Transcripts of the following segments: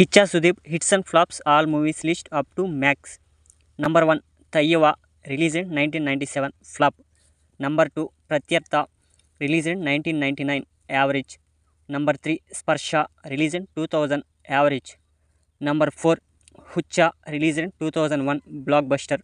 Kicha Sudeep hits and flops all movies list up to max. Number 1 Thayyava released in 1997 flop. Number 2 Pratyartha released in 1999 average. Number 3 Sparsha released in 2000 average. Number 4 Hucha released in 2001 blockbuster.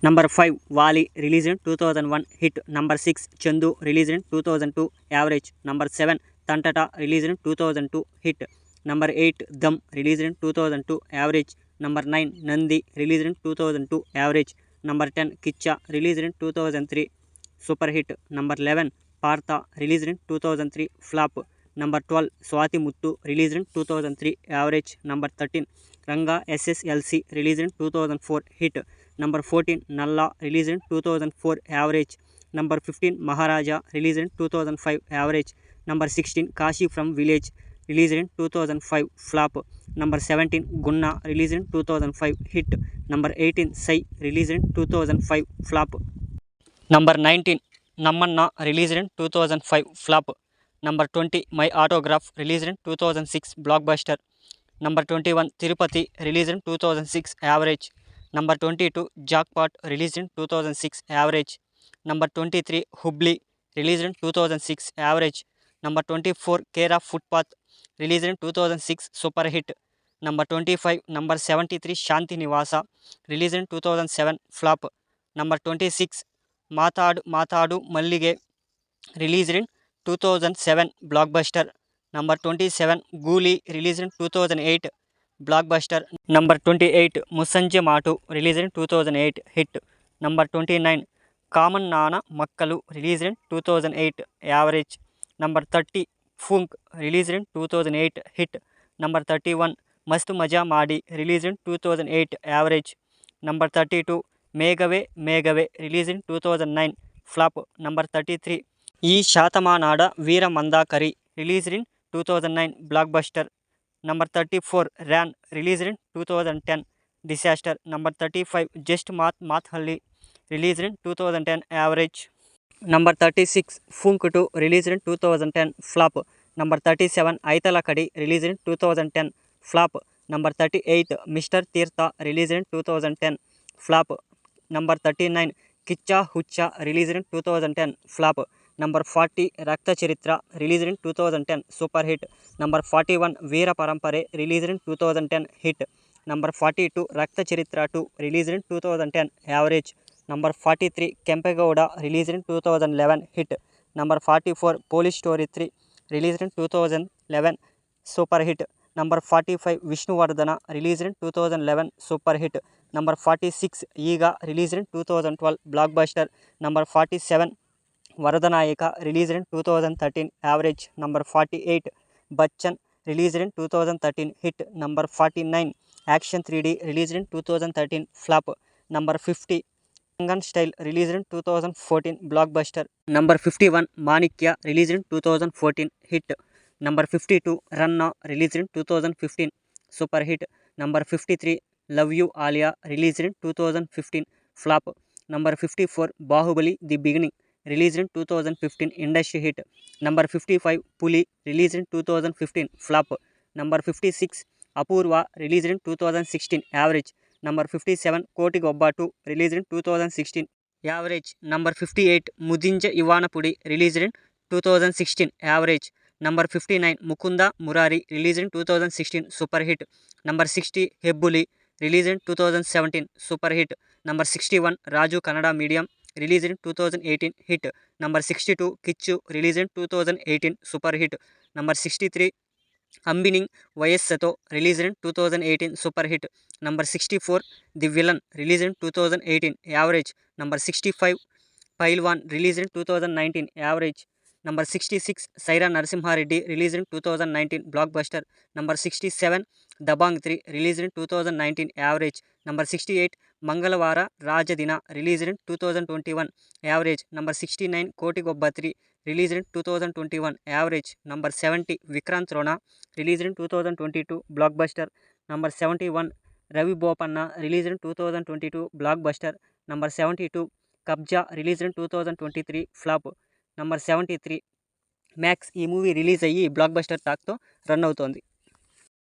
Number 5 Wali released in 2001 hit. Number 6 Chandu released in 2002 average. Number 7 Tantata released in 2002 hit. Number 8 Dum released in 2002 average. Number 9 Nandi released in 2002 average. Number 10 Kicha released in 2003 super hit. Number 11 Partha released in 2003 flop. Number 12 Swati Muttu released in 2003 average. Number 13 Ranga SSLC released in 2004 hit. Number 14 Nalla released in 2004 average. Number 15 Maharaja released in 2005 average. Number 16 Kashi from Village released in 2005 flop. Number 17 Gunna released in 2005 hit. Number 18 Sai released in 2005 flop. Number 19 Namanna released in 2005 flop. Number 20 My Autograph released in 2006 blockbuster. Number 21 Tirupati released in 2006 average. Number 22 Jackpot released in 2006 average. Number 23 Hubli released in 2006 average. Number 24 Kera Footpath released in 2006 super hit. Number 25 Number 73 Shanti Nivasa released in 2007 flop. Number 26 Matadu Mallige released in 2007 blockbuster. Number 27 Ghoulie released in 2008 blockbuster. Number 28 Musanje Matu released in 2008 hit. Number 29 Common Nana Makkalu released in 2008 average. Number 30 Funk released in 2008 hit. Number 31 Mastu Maja Madi released in 2008 average. Number 32 Megave released in 2009 flop. Number 33 E Shatamanada Veera Mandakari released in 2009 blockbuster. Number 34 Ran released in 2010 disaster. Number 35 Just Mathalli released in 2010 average. Number 36 Funk 2 released in 2010 flop. Number 37 Aitalakadi released in 2010 flop. Number 38 Mr. Tirtha released in 2010 flop. Number 39 Kicha Hucha released in 2010 flop. Number 40 Rakta Charitra released in 2010 super hit. Number 41 Veera Parampare released in 2010 hit. Number 42 Rakta Charitra 2 released in 2010 average. Number 43 Kempegowda released in 2011 hit. Number 44 Police Story 3 released in 2011 super hit. Number 45 Vishnuvardhana released in 2011 super hit. Number 46 Ega released in 2012 blockbuster. Number 47 Varadanayaka released in 2013 average. Number 48 Bachchan released in 2013 hit. Number 49 Action 3D released in 2013 flop. Number 50 Gangan Style released in 2014 blockbuster. Number 51 Manikya released in 2014 hit. Number 52 Ranna released in 2015 super hit. Number 53 Love You Alia released in 2015 flop. Number 54 Bahubali The Beginning released in 2015 industry hit. Number 55 Puli released in 2015 flop. Number 56 Apurva released in 2016 average. Number 57 Koti Gobba 2 released in 2016 average. Number 58 Mudinja Ivanapudi released in 2016 average. Number 59 Mukunda Murari released in 2016 super hit. Number 60 Hebbuli released in 2017 super hit. Number 61 Raju Kannada Medium released in 2018 hit. Number 62 Kichu released in 2018 super hit. Number 63 Ambining Vayassato released in 2018 super hit. Number 64 The Villain released in 2018 average. Number 65 Pailwan released in 2019 average. Number 66 Saira Narasimha Reddy released in 2019 blockbuster. Number 67 Dabang 3 released in 2019 average. Number 68 Mangalavara Rajadina released in 2021 average. Number 69 Koti Gobba 3 released in 2021 average. Number 70 Vikrant Rona released in 2022 blockbuster. Number 71 Ravi Bopanna released in 2022 blockbuster. Number 72 Kabja released in 2023 flop. Number 73 max ఈ movie release అయ్యి block buster టాక్తో run అవుతోంది.